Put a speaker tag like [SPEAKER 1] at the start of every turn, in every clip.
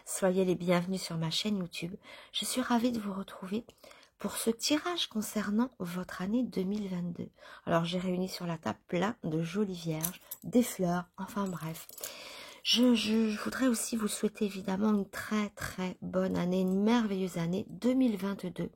[SPEAKER 1] Soyez les bienvenus sur ma chaîne YouTube. Je suis ravie de vous retrouver pour ce tirage concernant votre année 2022. Alors j'ai réuni sur la table plein de jolies vierges, des fleurs, enfin bref. Je voudrais aussi vous souhaiter évidemment une très bonne année, une merveilleuse année 2022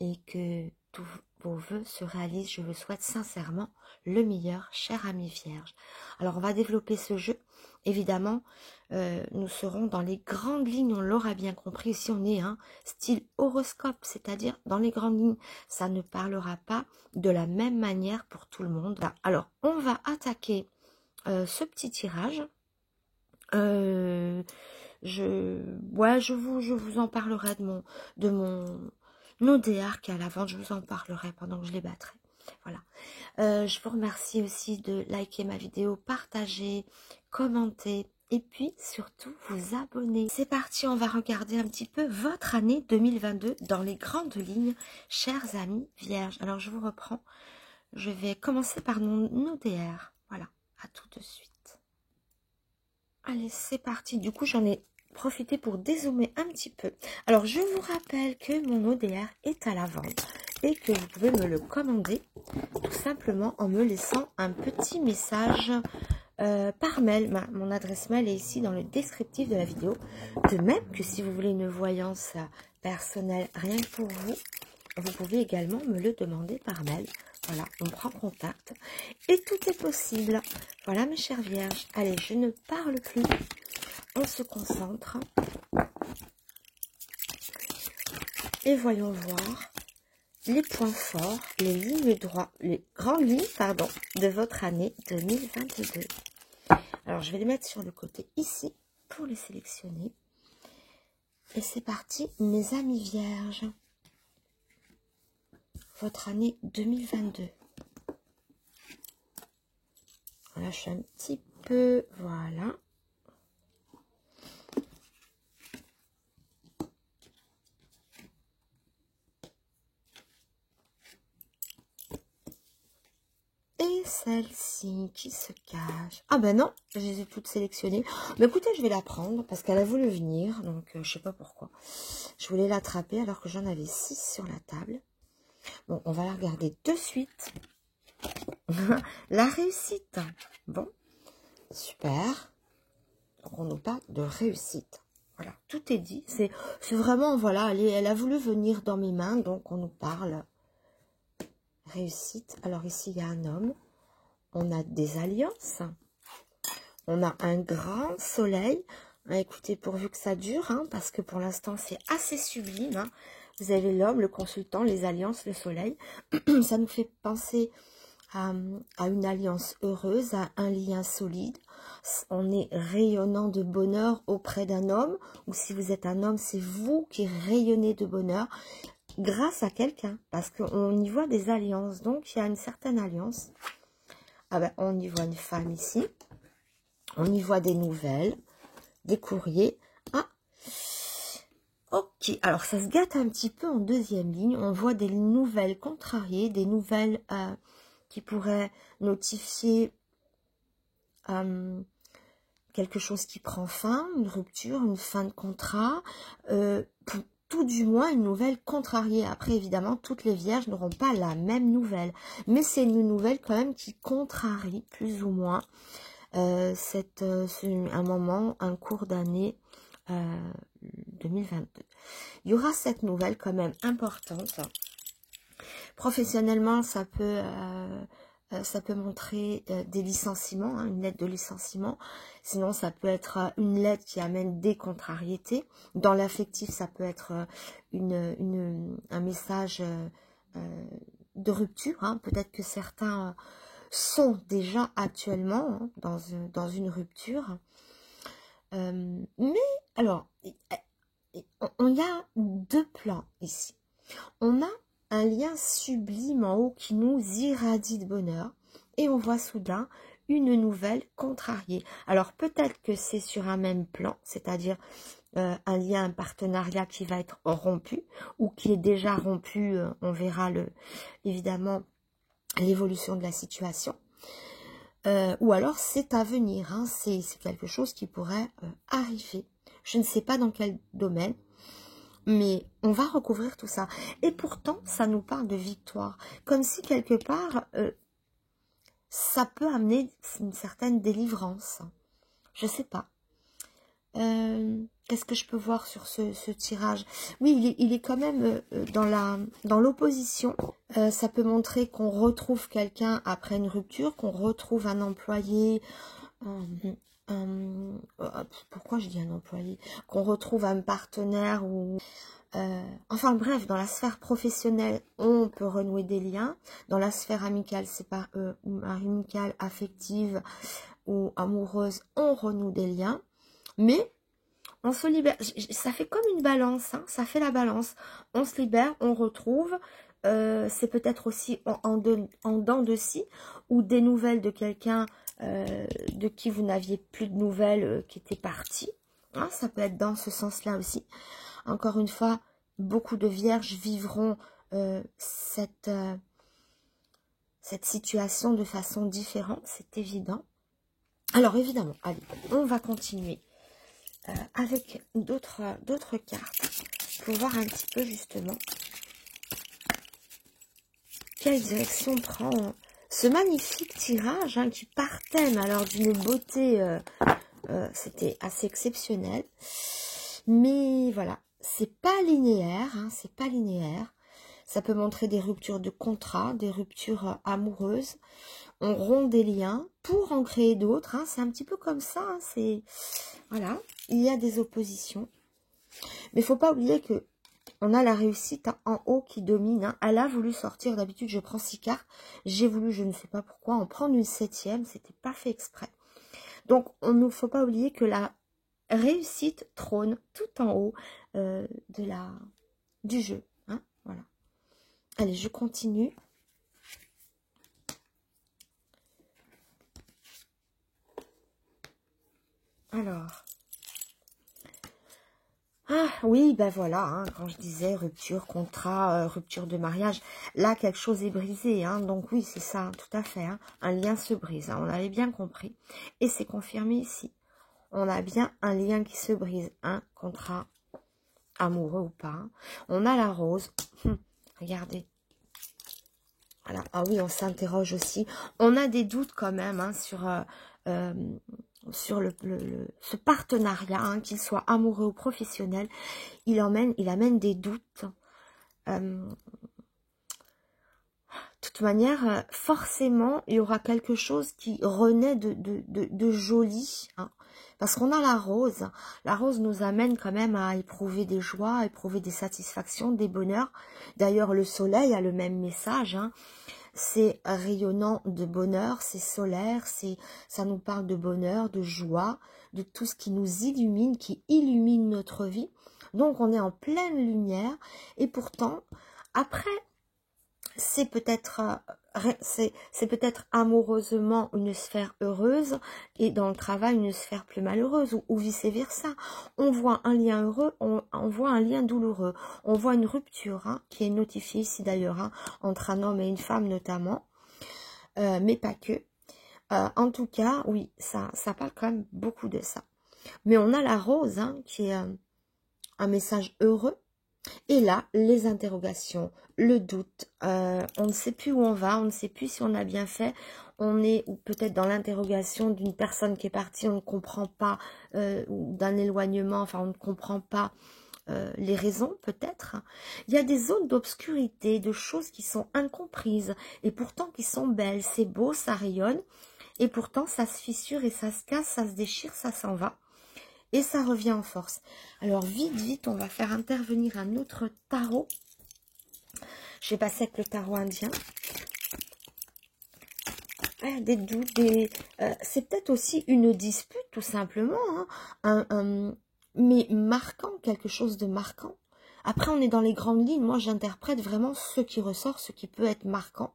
[SPEAKER 1] et que tous vos vœux se réalisent. Je vous souhaite sincèrement le meilleur, cher ami vierge. Alors on va développer ce jeu. Évidemment, nous serons dans les grandes lignes, on l'aura bien compris. Ici on est un style horoscope, c'est-à-dire dans les grandes lignes. Ça ne parlera pas de la même manière pour tout le monde. Alors on va attaquer ce petit tirage. Je vous en parlerai de mon ODR qui est à la vente. Je vous en parlerai pendant que je les battrai. Voilà. Je vous remercie aussi de liker ma vidéo, partager, commenter et puis surtout vous abonner. C'est parti, on va regarder un petit peu votre année 2022 dans les grandes lignes, chers amis vierges. Alors je vous reprends. Je vais commencer par mon ODR. Voilà, à tout de suite. Allez, c'est parti. Du coup, j'en ai profité pour dézoomer un petit peu. Alors, je vous rappelle que mon ODR est à la vente et que vous pouvez me le commander tout simplement en me laissant un petit message par mail. Mon adresse mail est ici dans le descriptif de la vidéo. De même que si vous voulez une voyance personnelle rien que pour vous, vous pouvez également me le demander par mail. Voilà, on prend contact et tout est possible. Voilà mes chères vierges. Allez, je ne parle plus. On se concentre. Et voyons voir les points forts, les lignes droites, les grandes lignes, pardon, de votre année 2022. Alors, je vais les mettre sur le côté ici pour les sélectionner. Et c'est parti, mes amis vierges. Votre année 2022. Voilà, je suis un petit peu, voilà. Et celle-ci qui se cache. Ah ben non, je les ai toutes sélectionnées. Mais écoutez, je vais la prendre parce qu'elle a voulu venir, donc je sais pas pourquoi. Je voulais l'attraper alors que j'en avais 6 sur la table. Bon, on va la regarder de suite. La réussite. Bon, super. Donc, on nous parle de réussite. Voilà, tout est dit. C'est vraiment, voilà, elle a voulu venir dans mes mains, donc on nous parle réussite. Alors ici, il y a un homme. On a des alliances. On a un grand soleil. Écoutez, pourvu que ça dure, hein, parce que pour l'instant, c'est assez sublime. Hein. Vous avez l'homme, le consultant, les alliances, le soleil. Ça nous fait penser à une alliance heureuse, à un lien solide. On est rayonnant de bonheur auprès d'un homme. Ou si vous êtes un homme, c'est vous qui rayonnez de bonheur grâce à quelqu'un. Parce qu'on y voit des alliances. Donc, il y a une certaine alliance. Ah ben, on y voit une femme ici. On y voit des nouvelles, des courriers. Ah, ok. Alors, ça se gâte un petit peu en deuxième ligne. On voit des nouvelles contrariées, des nouvelles qui pourraient notifier quelque chose qui prend fin, une rupture, une fin de contrat, tout du moins une nouvelle contrariée. Après, évidemment, toutes les vierges n'auront pas la même nouvelle. Mais c'est une nouvelle quand même qui contrarie plus ou moins. C'est un moment, un cours d'année 2022. Il y aura cette nouvelle quand même importante. Professionnellement, ça peut montrer des licenciements, hein, une lettre de licenciement. Sinon, ça peut être une lettre qui amène des contrariétés. Dans l'affectif, ça peut être un message de rupture. Hein. Peut-être que certains sont déjà actuellement hein, dans une rupture. Mais, alors, on y a deux plans ici. On a un lien sublime en haut qui nous irradie de bonheur. Et on voit soudain une nouvelle contrariée. Alors, peut-être que c'est sur un même plan, c'est-à-dire un lien, un partenariat qui va être rompu ou qui est déjà rompu. On verra évidemment l'évolution de la situation. Ou alors c'est à venir, hein, c'est quelque chose qui pourrait arriver. Je ne sais pas dans quel domaine, mais on va recouvrir tout ça. Et pourtant, ça nous parle de victoire. Comme si quelque part, ça peut amener une certaine délivrance. Je sais pas. Qu'est-ce que je peux voir sur ce tirage? Oui, il est quand même dans l'opposition. Ça peut montrer qu'on retrouve quelqu'un après une rupture, qu'on retrouve un employé. Pourquoi je dis un employé? Qu'on retrouve un partenaire ou... enfin bref, dans la sphère professionnelle, on peut renouer des liens. Dans la sphère amicale, c'est pas amicale, affective ou amoureuse, on renoue des liens. Mais on se libère, ça fait comme une balance, hein, ça fait la balance. On se libère, on retrouve, c'est peut-être aussi en dents de scie, ou des nouvelles de quelqu'un de qui vous n'aviez plus de nouvelles, qui était parti. Hein, ça peut être dans ce sens-là aussi. Encore une fois, beaucoup de vierges vivront cette situation de façon différente, c'est évident. Alors évidemment, allez, on va continuer avec d'autres cartes pour voir un petit peu justement quelle direction prend ce magnifique tirage hein, qui partait, mais alors d'une beauté, c'était assez exceptionnel. Mais voilà, c'est pas linéaire, hein, c'est pas linéaire. Ça peut montrer des ruptures de contrat, des ruptures amoureuses. On rompt des liens pour en créer d'autres. Hein, c'est un petit peu comme ça. Hein, c'est voilà, il y a des oppositions. Mais il ne faut pas oublier que on a la réussite hein, en haut qui domine. Hein. Elle a voulu sortir. D'habitude, je prends 6 cartes. J'ai voulu, je ne sais pas pourquoi, en prendre une 7e. C'était pas fait exprès. Donc, il ne faut pas oublier que la réussite trône tout en haut du jeu. Hein, voilà. Allez, je continue. Alors. Ah oui, ben voilà, hein, quand je disais rupture, contrat, rupture de mariage, là quelque chose est brisé, hein, donc oui c'est ça, hein, tout à fait, hein, un lien se brise, hein, on l'avait bien compris, et c'est confirmé ici, on a bien un lien qui se brise, un contrat amoureux ou pas, hein. On a la rose, regardez, voilà, ah oui on s'interroge aussi, on a des doutes quand même hein, sur ce partenariat, hein, qu'il soit amoureux ou professionnel, il amène des doutes. De toute manière, forcément, il y aura quelque chose qui renaît de joli. Hein, parce qu'on a la rose. La rose nous amène quand même à éprouver des joies, à éprouver des satisfactions, des bonheurs. D'ailleurs, le soleil a le même message. Hein. C'est rayonnant de bonheur, c'est solaire, ça nous parle de bonheur, de joie, de tout ce qui nous illumine, qui illumine notre vie. Donc on est en pleine lumière et pourtant, après, c'est peut-être amoureusement une sphère heureuse et dans le travail une sphère plus malheureuse ou vice-versa. On voit un lien heureux, on voit un lien douloureux, on voit une rupture hein, qui est notifiée ici d'ailleurs hein, entre un homme et une femme notamment, mais pas que. En tout cas, oui, ça parle quand même beaucoup de ça. Mais on a la rose hein, qui est un message heureux. Et là, les interrogations, le doute, on ne sait plus où on va, on ne sait plus si on a bien fait, on est peut-être dans l'interrogation d'une personne qui est partie, on ne comprend pas, ou d'un éloignement, enfin on ne comprend pas les raisons peut-être. Il y a des zones d'obscurité, de choses qui sont incomprises, et pourtant qui sont belles, c'est beau, ça rayonne, et pourtant ça se fissure et ça se casse, ça se déchire, ça s'en va. Et ça revient en force. Alors, vite, on va faire intervenir un autre tarot. Je vais passer avec le tarot indien. Des doutes, c'est peut-être aussi une dispute, tout simplement. Hein, mais marquant, quelque chose de marquant. Après, on est dans les grandes lignes. Moi, j'interprète vraiment ce qui ressort, ce qui peut être marquant.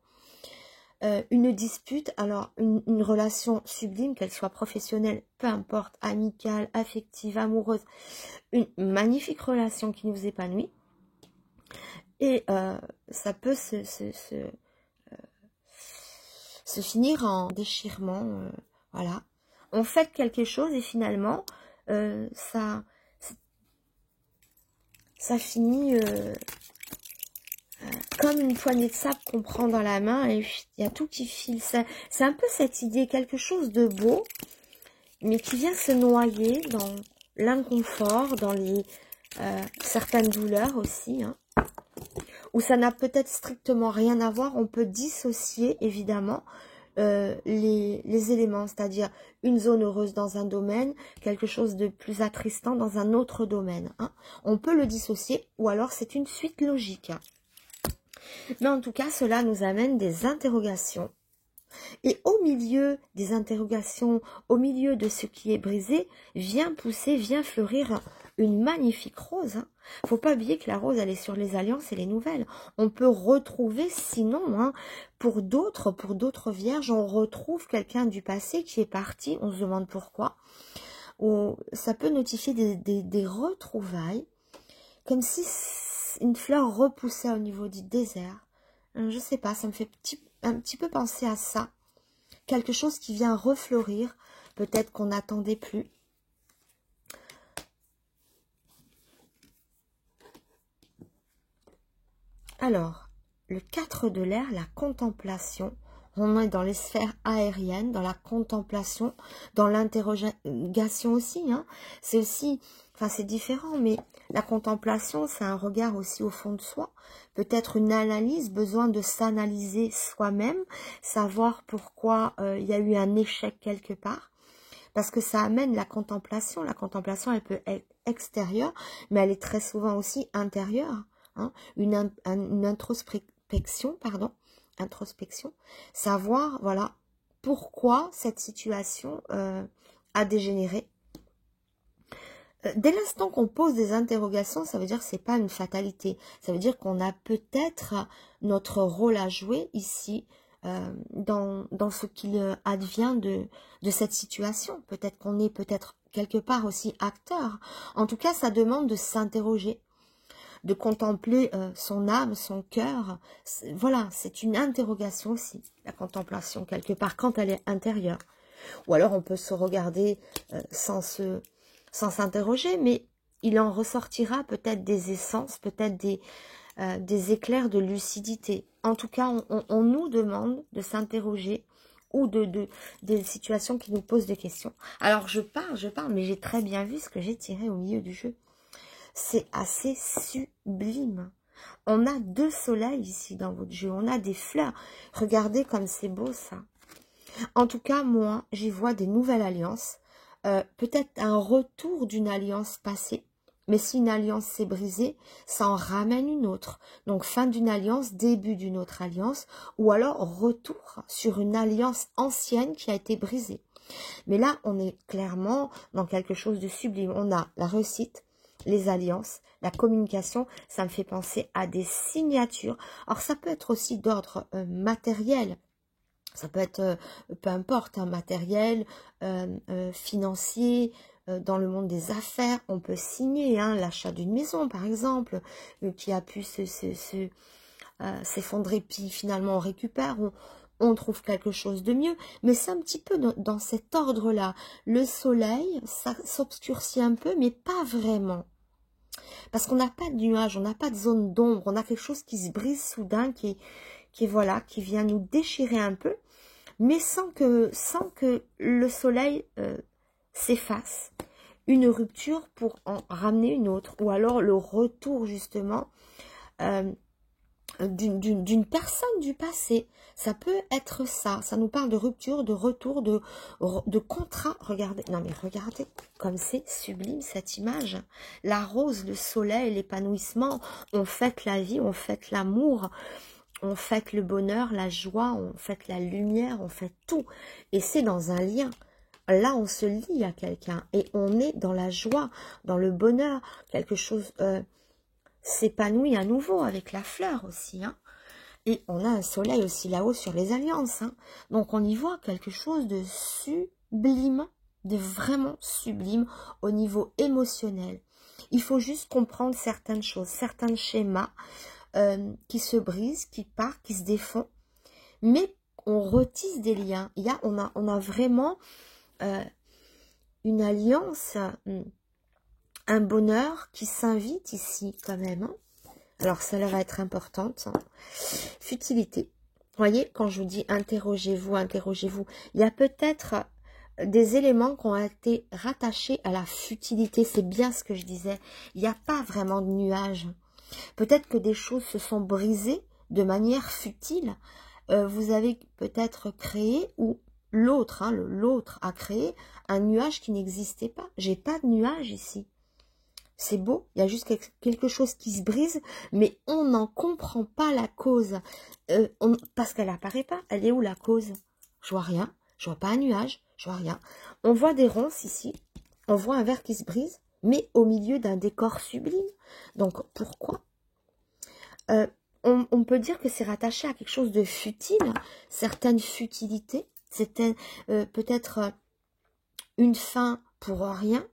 [SPEAKER 1] Une dispute, alors une relation sublime, qu'elle soit professionnelle, peu importe, amicale, affective, amoureuse, une magnifique relation qui nous épanouit. Et ça peut se finir en déchirement, voilà. On fait quelque chose et finalement, ça ça finit comme une poignée de sable qu'on prend dans la main et il y a tout qui file. C'est un peu cette idée, quelque chose de beau, mais qui vient se noyer dans l'inconfort, dans les certaines douleurs aussi, hein, où ça n'a peut-être strictement rien à voir. On peut dissocier évidemment les éléments, c'est-à-dire une zone heureuse dans un domaine, quelque chose de plus attristant dans un autre domaine, hein. On peut le dissocier ou alors c'est une suite logique, hein. Mais en tout cas, cela nous amène des interrogations. Et au milieu des interrogations, au milieu de ce qui est brisé, vient pousser, vient fleurir une magnifique rose, hein. Faut pas oublier que la rose, elle est sur les alliances et les nouvelles. On peut retrouver, sinon, hein, pour d'autres vierges, on retrouve quelqu'un du passé qui est parti, on se demande pourquoi. Ou ça peut notifier des retrouvailles, comme si une fleur repoussait au niveau du désert. Je sais pas, ça me fait un petit peu penser à ça. Quelque chose qui vient refleurir, peut-être qu'on n'attendait plus. Alors, le 4 de l'air, la contemplation. On est dans les sphères aériennes, dans la contemplation, dans l'interrogation aussi, hein. C'est aussi, enfin c'est différent, mais la contemplation, c'est un regard aussi au fond de soi. Peut-être une analyse, besoin de s'analyser soi-même, savoir pourquoi il y a eu un échec quelque part. Parce que ça amène la contemplation. La contemplation, elle peut être extérieure, mais elle est très souvent aussi intérieure, hein. Une introspection, pardon. Introspection, savoir, voilà, pourquoi cette situation a dégénéré. Dès l'instant qu'on pose des interrogations, ça veut dire que c'est pas une fatalité. Ça veut dire qu'on a peut-être notre rôle à jouer ici dans ce qu'il advient de cette situation. Peut-être qu'on est peut-être quelque part aussi acteur. En tout cas, ça demande de s'interroger, de contempler son âme, son cœur. Voilà, c'est une interrogation aussi, la contemplation, quelque part, quand elle est intérieure. Ou alors on peut se regarder sans s'interroger, mais il en ressortira peut-être des essences, peut-être des éclairs de lucidité. En tout cas, on nous demande de s'interroger ou des situations qui nous posent des questions. Alors je parle, mais j'ai très bien vu ce que j'ai tiré au milieu du jeu. C'est assez sublime. On a 2 soleils ici dans votre jeu. On a des fleurs. Regardez comme c'est beau ça. En tout cas, moi, j'y vois des nouvelles alliances. Peut-être un retour d'une alliance passée. Mais si une alliance s'est brisée, ça en ramène une autre. Donc fin d'une alliance, début d'une autre alliance. Ou alors retour sur une alliance ancienne qui a été brisée. Mais là, on est clairement dans quelque chose de sublime. On a la réussite, les alliances, la communication, ça me fait penser à des signatures. Alors ça peut être aussi d'ordre matériel, ça peut être, peu importe, un matériel, financier, dans le monde des affaires, on peut signer hein, l'achat d'une maison par exemple, qui a pu s'effondrer, puis finalement on récupère, on trouve quelque chose de mieux, mais c'est un petit peu dans cet ordre-là. Le soleil, ça s'obscurcit un peu, mais pas vraiment. Parce qu'on n'a pas de nuages, on n'a pas de zone d'ombre, on a quelque chose qui se brise soudain, qui voilà, qui vient nous déchirer un peu, mais sans que le soleil s'efface. Une rupture pour en ramener une autre, ou alors le retour justement d'une personne du passé. Ça peut être ça. Ça nous parle de rupture, de retour, de contrat. Regardez, non mais regardez comme c'est sublime cette image. La rose, le soleil, l'épanouissement. On fête la vie, on fête l'amour, on fête le bonheur, la joie, on fête la lumière, on fête tout. Et c'est dans un lien. Là, on se lie à quelqu'un et on est dans la joie, dans le bonheur. Quelque chose s'épanouit à nouveau avec la fleur aussi, hein. Et on a un soleil aussi là-haut sur les alliances, hein. Donc on y voit quelque chose de sublime, de vraiment sublime au niveau émotionnel. Il faut juste comprendre certaines choses, certains schémas qui se brisent, qui partent, qui se défont. Mais on retisse des liens. On a vraiment une alliance un bonheur qui s'invite ici quand même. Hein. Alors, celle-là va être importante. Hein. Futilité. Vous voyez, quand je vous dis interrogez-vous, interrogez-vous, il y a peut-être des éléments qui ont été rattachés à la futilité. C'est bien ce que je disais. Il n'y a pas vraiment de nuages. Peut-être que des choses se sont brisées de manière futile. Vous avez peut-être créé, ou l'autre, hein, l'autre a créé un nuage qui n'existait pas. J'ai pas de nuage ici. C'est beau, il y a juste quelque chose qui se brise, mais on n'en comprend pas la cause. Parce qu'elle apparaît pas. Elle est où la cause? Je vois rien. Je vois pas un nuage. Je vois rien. On voit des ronces ici. On voit un verre qui se brise, mais au milieu d'un décor sublime. Donc, pourquoi? On peut dire que c'est rattaché à quelque chose de futile, certaines futilités. C'était peut-être une fin pour rien.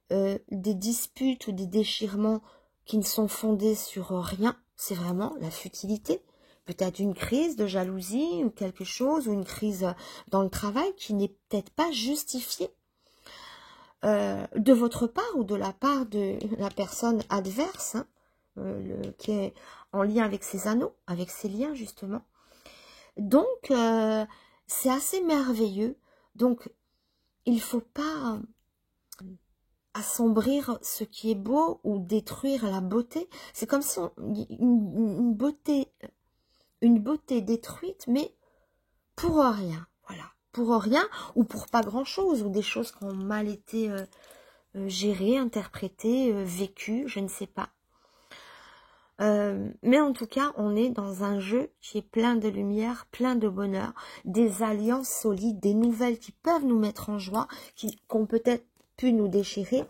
[SPEAKER 1] Des disputes ou des déchirements qui ne sont fondés sur rien, c'est vraiment la futilité. Peut-être une crise de jalousie ou quelque chose, ou une crise dans le travail qui n'est peut-être pas justifiée de votre part ou de la part de la personne adverse, hein, qui est en lien avec ses anneaux, avec ses liens justement. Donc, c'est assez merveilleux. Donc, il ne faut pas assombrir ce qui est beau ou détruire la beauté. C'est comme si une beauté détruite, mais pour rien. Voilà, pour rien ou pour pas grand-chose, ou des choses qui ont mal été gérées, interprétées, vécues, je ne sais pas. Mais en tout cas, on est dans un jeu qui est plein de lumière, plein de bonheur, des alliances solides, des nouvelles qui peuvent nous mettre en joie, qui ont peut-être pu nous déchirer,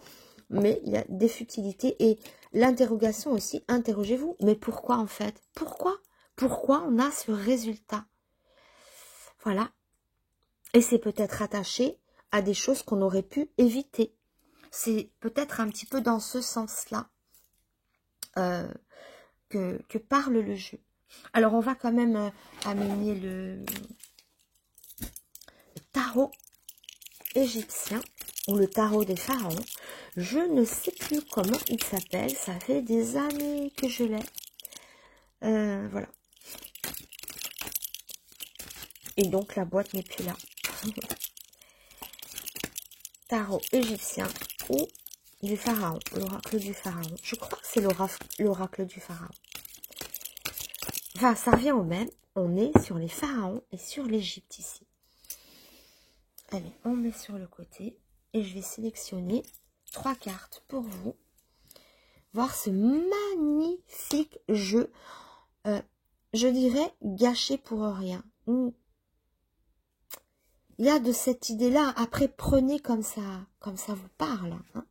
[SPEAKER 1] mais il y a des futilités et l'interrogation aussi, interrogez-vous, mais pourquoi en fait? Pourquoi on a ce résultat? Voilà. Et c'est peut-être attaché à des choses qu'on aurait pu éviter. C'est peut-être un petit peu dans ce sens-là que parle le jeu. Alors, on va quand même amener le tarot égyptien ou le tarot des pharaons. Je ne sais plus comment il s'appelle. Ça fait des années que je l'ai. Voilà. Et donc, la boîte n'est plus là. Tarot égyptien ou du pharaon. L'oracle du pharaon. Je crois que c'est l'oracle du pharaon. Enfin, ça revient au même. On est sur les pharaons et sur l'Égypte ici. Allez, on met sur le côté. Et je vais sélectionner 3 cartes pour vous. Voir ce magnifique jeu. Je dirais gâché pour rien. Il y a de cette idée-là. Après, prenez comme ça vous parle. Hein.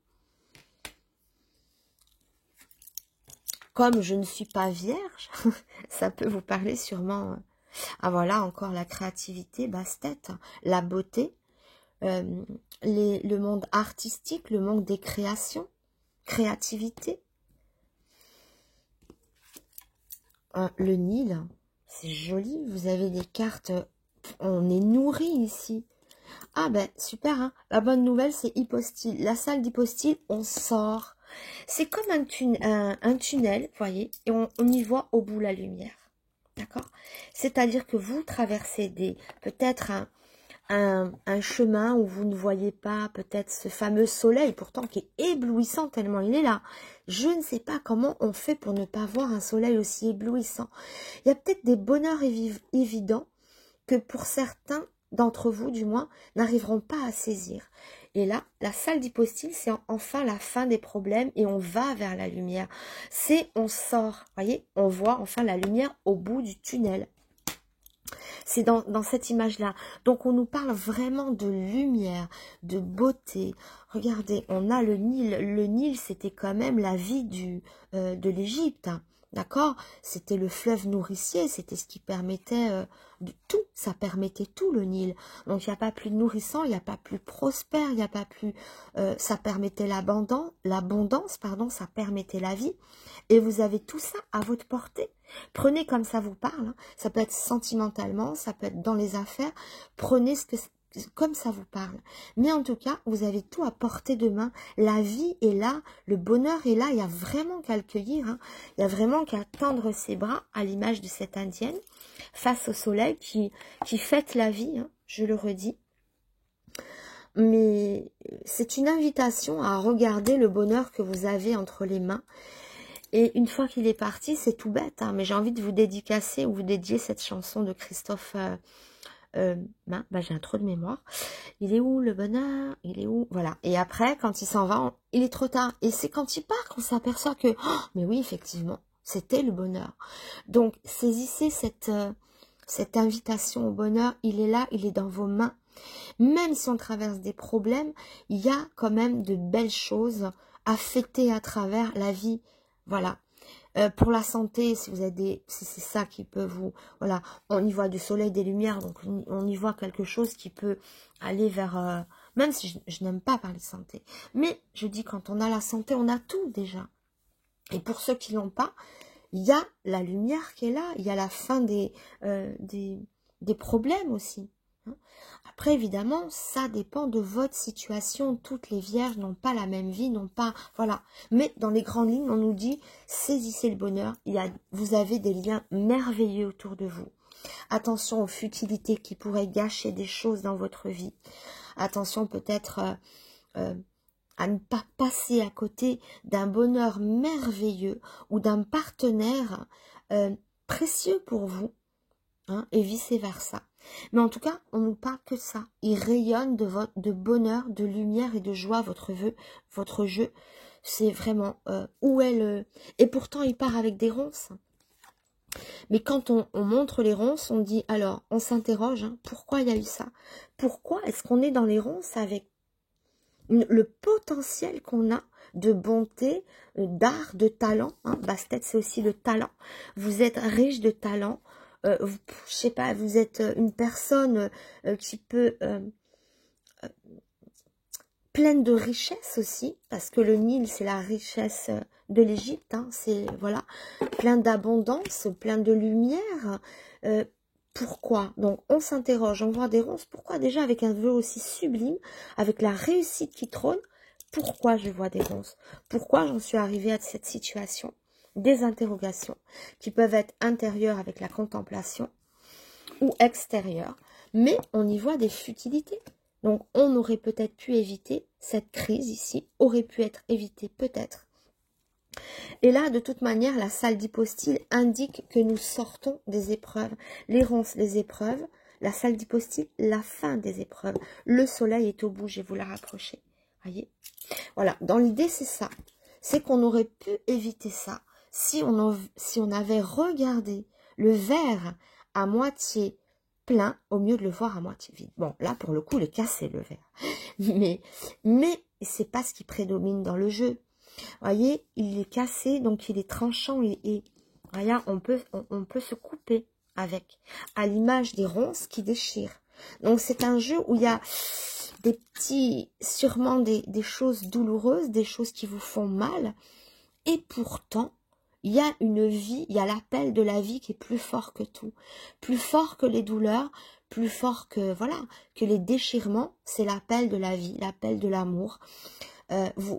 [SPEAKER 1] Comme je ne suis pas vierge, ça peut vous parler sûrement. Ah voilà, encore la créativité, basse-tête, la beauté. Le monde artistique, le monde des créations, créativité. Le Nil, c'est joli, vous avez des cartes, on est nourri ici. Ah ben super, hein. La bonne nouvelle c'est hypostyle, la salle d'hypostyle, on sort. C'est comme un tunnel, vous voyez, et on y voit au bout la lumière, d'accord? C'est-à-dire que vous traversez peut-être un chemin où vous ne voyez pas peut-être ce fameux soleil, pourtant qui est éblouissant tellement il est là. Je ne sais pas comment on fait pour ne pas voir un soleil aussi éblouissant. Il y a peut-être des bonheurs évidents que pour certains d'entre vous, du moins, n'arriveront pas à saisir. Et là, la salle d'hypostyle, c'est enfin la fin des problèmes et on va vers la lumière. On sort, voyez, on voit enfin la lumière au bout du tunnel. C'est dans cette image-là. Donc, on nous parle vraiment de lumière, de beauté. Regardez, on a le Nil. Le Nil, c'était quand même la vie de l'Égypte. D'accord? C'était le fleuve nourricier. C'était ce qui permettait de tout. Ça permettait tout, le Nil. Donc, il n'y a pas plus nourrissant, il n'y a pas plus prospère, il n'y a pas plus... ça permettait l'abondance, pardon, ça permettait la vie. Et vous avez tout ça à votre portée. Prenez comme ça vous parle, hein. Ça peut être sentimentalement, ça peut être dans les affaires. Prenez ce comme ça vous parle. Mais en tout cas, vous avez tout à portée de main. La vie est là, le bonheur est là. Il y a vraiment qu'à le cueillir. Hein. Il y a vraiment qu'à tendre ses bras à l'image de cette indienne face au soleil qui fête la vie, hein, je le redis. Mais c'est une invitation à regarder le bonheur que vous avez entre les mains. Et une fois qu'il est parti, c'est tout bête, hein, mais j'ai envie de vous dédicacer ou vous dédier cette chanson de Christophe... j'ai un trou de mémoire. Il est où le bonheur? Il est où? Voilà. Et après, quand il s'en va, il est trop tard. Et c'est quand il part qu'on s'aperçoit que, oh, mais oui, effectivement, c'était le bonheur. Donc, saisissez cette invitation au bonheur. Il est là, il est dans vos mains. Même si on traverse des problèmes, il y a quand même de belles choses à fêter à travers la vie. Voilà. Pour la santé, si vous avez si c'est ça qui peut vous, voilà, on y voit du soleil, des lumières, donc on y voit quelque chose qui peut aller vers, même si je n'aime pas parler de santé, mais je dis quand on a la santé, on a tout déjà. Et pour ceux qui l'ont pas, il y a la lumière qui est là, il y a la fin des problèmes aussi. Après, évidemment, ça dépend de votre situation. Toutes les vierges n'ont pas la même vie, n'ont pas... Voilà. Mais dans les grandes lignes, on nous dit, saisissez le bonheur. Vous avez des liens merveilleux autour de vous. Attention aux futilités qui pourraient gâcher des choses dans votre vie. Attention peut-être à ne pas passer à côté d'un bonheur merveilleux ou d'un partenaire précieux pour vous. Hein, et vice-versa. Mais en tout cas, on ne parle que de ça. Il rayonne de bonheur, de lumière et de joie, votre jeu. C'est vraiment où est le... Et pourtant, il part avec des ronces. Mais quand on montre les ronces, on dit, alors, on s'interroge, hein, pourquoi il y a eu ça? Pourquoi est-ce qu'on est dans les ronces avec le potentiel qu'on a de bonté, d'art, de talent, hein? Bastet, c'est aussi le talent. Vous êtes riche de talent. Je sais pas, vous êtes une personne qui peut pleine de richesse aussi, parce que le Nil c'est la richesse de l'Égypte, hein, c'est voilà, plein d'abondance, plein de lumière. Pourquoi? Donc on s'interroge, on voit des ronces. Pourquoi déjà avec un vœu aussi sublime, avec la réussite qui trône? Pourquoi je vois des ronces? Pourquoi j'en suis arrivée à cette situation? Des interrogations qui peuvent être intérieures avec la contemplation ou extérieures, mais on y voit des futilités. Donc on aurait peut-être pu éviter cette crise ici, aurait pu être évitée peut-être. Et là, de toute manière, la salle d'hypostyle indique que nous sortons des épreuves. Les ronces, les épreuves, la salle d'hypostyle, la fin des épreuves. Le soleil est au bout, je vais vous la rapprocher. Voyez? Voilà, dans l'idée, c'est ça. C'est qu'on aurait pu éviter ça. Si on avait regardé le verre à moitié plein, au mieux de le voir à moitié vide. Bon, là, pour le coup, le cassé, le verre. Mais c'est pas ce qui prédomine dans le jeu. Voyez, il est cassé, donc il est tranchant et voyez, on peut se couper avec, à l'image des ronces qui déchirent. Donc, c'est un jeu où il y a des sûrement des choses douloureuses, des choses qui vous font mal, et pourtant, il y a une vie, il y a l'appel de la vie qui est plus fort que tout, plus fort que les douleurs, plus fort que, voilà, que les déchirements, c'est l'appel de la vie, l'appel de l'amour.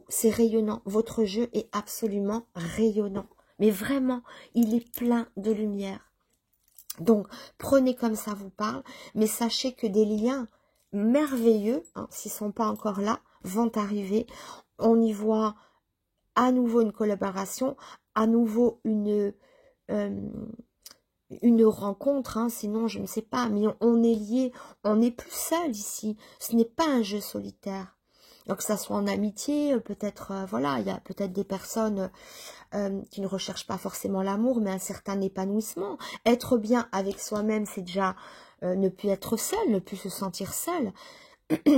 [SPEAKER 1] C'est rayonnant, votre jeu est absolument rayonnant, mais vraiment, il est plein de lumière. Donc, prenez comme ça vous parle, mais sachez que des liens merveilleux, hein, s'ils ne sont pas encore là, vont arriver. On y voit à nouveau une collaboration, à nouveau une rencontre, hein, sinon je ne sais pas, mais on est liés, on n'est plus seul ici, ce n'est pas un jeu solitaire. Donc que ça soit en amitié, peut-être, voilà, il y a peut-être des personnes qui ne recherchent pas forcément l'amour, mais un certain épanouissement. Être bien avec soi-même, c'est déjà ne plus être seul, ne plus se sentir seul.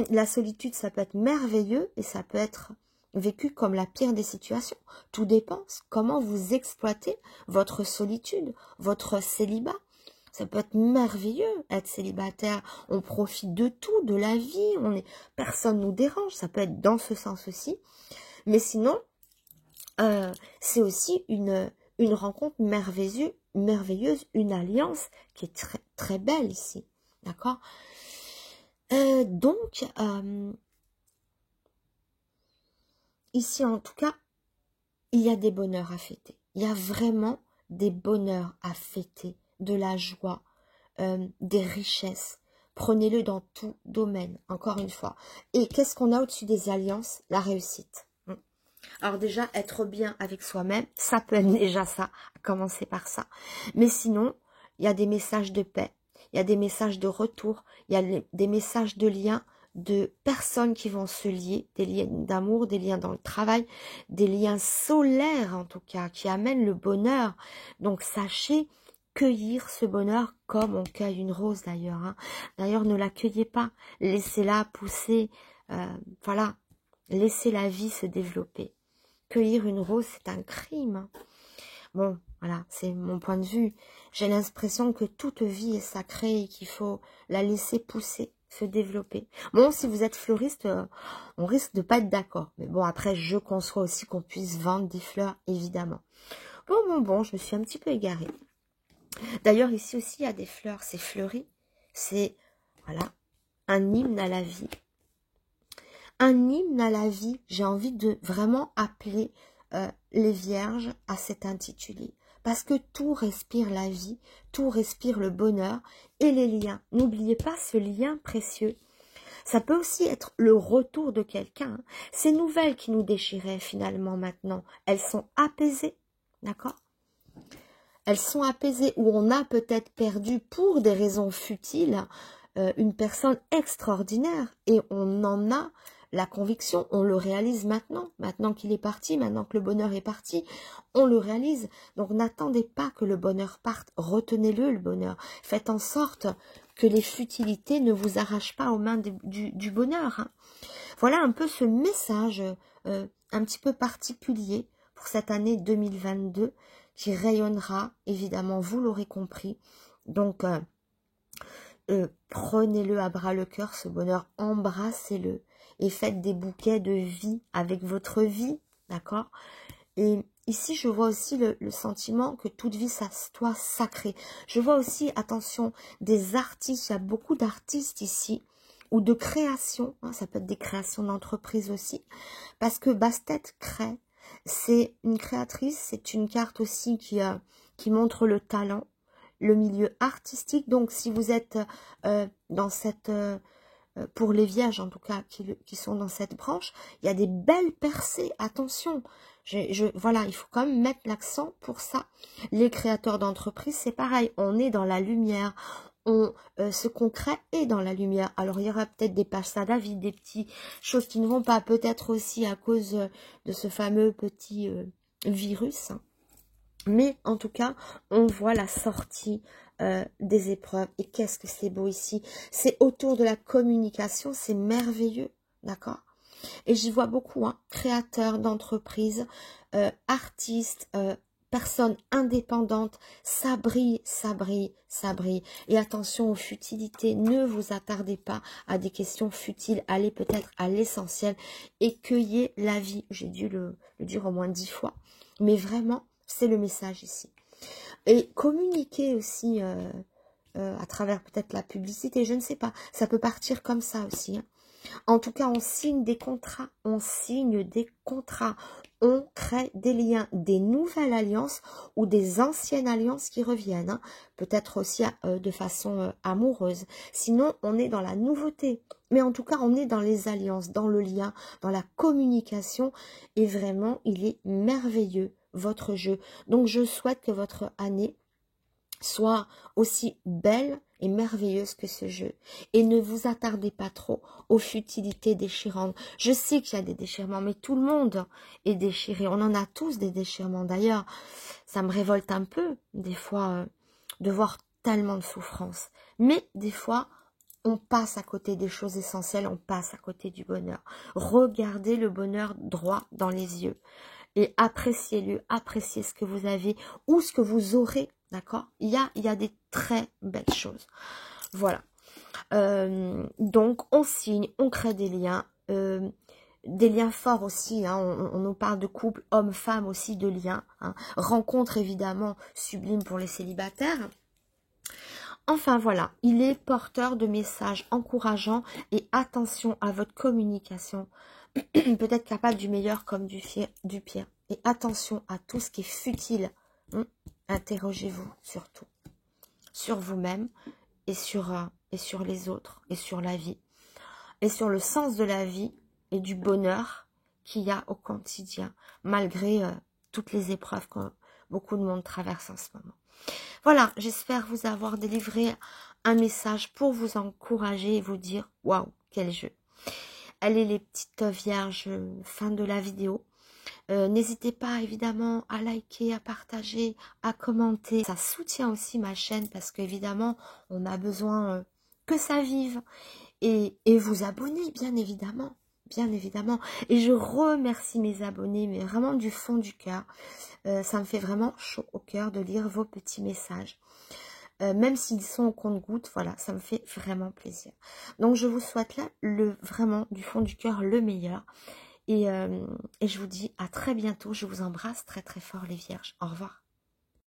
[SPEAKER 1] La solitude, ça peut être merveilleux et ça peut être vécu comme la pire des situations. Tout dépend comment vous exploitez votre solitude, votre célibat. Ça peut être merveilleux, être célibataire. On profite de tout, de la vie. Personne nous dérange. Ça peut être dans ce sens aussi. Mais sinon, c'est aussi une rencontre merveilleuse, une alliance qui est très, très belle ici. D'accord? Donc, ici en tout cas, il y a des bonheurs à fêter. Il y a vraiment des bonheurs à fêter, de la joie, des richesses. Prenez-le dans tout domaine, encore une fois. Et qu'est-ce qu'on a au-dessus des alliances? La réussite. Alors déjà, être bien avec soi-même, ça peut être déjà ça, à commencer par ça. Mais sinon, il y a des messages de paix, il y a des messages de retour, il y a des messages de lien, de personnes qui vont se lier, des liens d'amour, des liens dans le travail, des liens solaires en tout cas, qui amènent le bonheur. Donc sachez cueillir ce bonheur comme on cueille une rose d'ailleurs. Hein. D'ailleurs, ne la cueillez pas, laissez-la pousser, voilà, laissez la vie se développer. Cueillir une rose, c'est un crime. Bon, voilà, c'est mon point de vue. J'ai l'impression que toute vie est sacrée et qu'il faut la laisser pousser, se développer. Bon, si vous êtes fleuriste, on risque de pas être d'accord. Mais bon, après, je conçois aussi qu'on puisse vendre des fleurs, évidemment. Bon, je me suis un petit peu égarée. D'ailleurs, ici aussi, il y a des fleurs, c'est fleuri. C'est, voilà, un hymne à la vie. Un hymne à la vie, j'ai envie de vraiment appeler les vierges à cet intitulé. Parce que tout respire la vie, tout respire le bonheur et les liens. N'oubliez pas ce lien précieux. Ça peut aussi être le retour de quelqu'un. Hein. Ces nouvelles qui nous déchiraient finalement maintenant, elles sont apaisées, d'accord? Elles sont apaisées, où on a peut-être perdu pour des raisons futiles une personne extraordinaire et on en a la conviction, on le réalise maintenant qu'il est parti, maintenant que le bonheur est parti, on le réalise. Donc n'attendez pas que le bonheur parte, retenez-le le bonheur. Faites en sorte que les futilités ne vous arrachent pas aux mains du bonheur. Hein. Voilà un peu ce message un petit peu particulier pour cette année 2022 qui rayonnera, évidemment, vous l'aurez compris. Donc, prenez-le à bras le cœur, ce bonheur, embrassez-le et faites des bouquets de vie avec votre vie, d'accord? Et ici, je vois aussi le sentiment que toute vie, ça soit sacré. Je vois aussi, attention, des artistes, il y a beaucoup d'artistes ici, ou de créations, hein, ça peut être des créations d'entreprise aussi, parce que Bastet crée, c'est une créatrice, c'est une carte aussi qui montre le talent, le milieu artistique. Donc, si vous êtes dans cette... pour les vierges, en tout cas, qui sont dans cette branche, il y a des belles percées, attention. Voilà, il faut quand même mettre l'accent pour ça. Les créateurs d'entreprises, c'est pareil, on est dans la lumière. Ce qu'on crée est dans la lumière. Alors, il y aura peut-être des passages à vide, des petites choses qui ne vont pas, peut-être aussi à cause de ce fameux petit virus. Hein. Mais en tout cas, on voit la sortie des épreuves. Et qu'est-ce que c'est beau ici. C'est autour de la communication, c'est merveilleux, d'accord? Et j'y vois beaucoup, hein, créateurs d'entreprises, artistes, personnes indépendantes, ça brille, ça brille, ça brille. Et attention aux futilités, ne vous attardez pas à des questions futiles, allez peut-être à l'essentiel et cueillez la vie. J'ai dû le dire au moins 10 fois, mais vraiment, c'est le message ici. Et communiquer aussi à travers peut-être la publicité, je ne sais pas, ça peut partir comme ça aussi, hein. En tout cas, on signe des contrats, on crée des liens, des nouvelles alliances ou des anciennes alliances qui reviennent, hein. Peut-être aussi de façon amoureuse. Sinon, on est dans la nouveauté. Mais en tout cas, on est dans les alliances, dans le lien, dans la communication. Et vraiment, il est merveilleux, votre jeu. Donc, je souhaite que votre année soit aussi belle et merveilleuse que ce jeu. Et ne vous attardez pas trop aux futilités déchirantes. Je sais qu'il y a des déchirements, mais tout le monde est déchiré. On en a tous des déchirements. D'ailleurs, ça me révolte un peu, des fois, de voir tellement de souffrance. Mais des fois, on passe à côté des choses essentielles, on passe à côté du bonheur. Regardez le bonheur droit dans les yeux. Et appréciez-le, appréciez ce que vous avez ou ce que vous aurez, d'accord? Il y a des très belles choses. Voilà. Donc, on signe, on crée des liens forts aussi. Hein. On nous parle de couple, homme-femme aussi, de liens. Hein. Rencontre, évidemment, sublime pour les célibataires. Enfin voilà, il est porteur de messages encourageants et attention à votre communication. Peut-être capable du meilleur comme du pire. Et attention à tout ce qui est futile. Interrogez-vous surtout. Sur vous-même et sur les autres et sur la vie. Et sur le sens de la vie et du bonheur qu'il y a au quotidien. Malgré toutes les épreuves que beaucoup de monde traverse en ce moment. Voilà, j'espère vous avoir délivré un message pour vous encourager et vous dire « Waouh, quel jeu !» Allez les petites vierges, fin de la vidéo. N'hésitez pas évidemment à liker, à partager, à commenter. Ça soutient aussi ma chaîne parce qu'évidemment, on a besoin que ça vive. Et vous abonner, bien évidemment. Bien évidemment. Et je remercie mes abonnés, mais vraiment du fond du cœur. Ça me fait vraiment chaud au cœur de lire vos petits messages. Même s'ils sont au compte-gouttes, voilà, ça me fait vraiment plaisir. Donc je vous souhaite là, vraiment du fond du cœur, le meilleur. Et je vous dis à très bientôt. Je vous embrasse très très fort les vierges. Au revoir.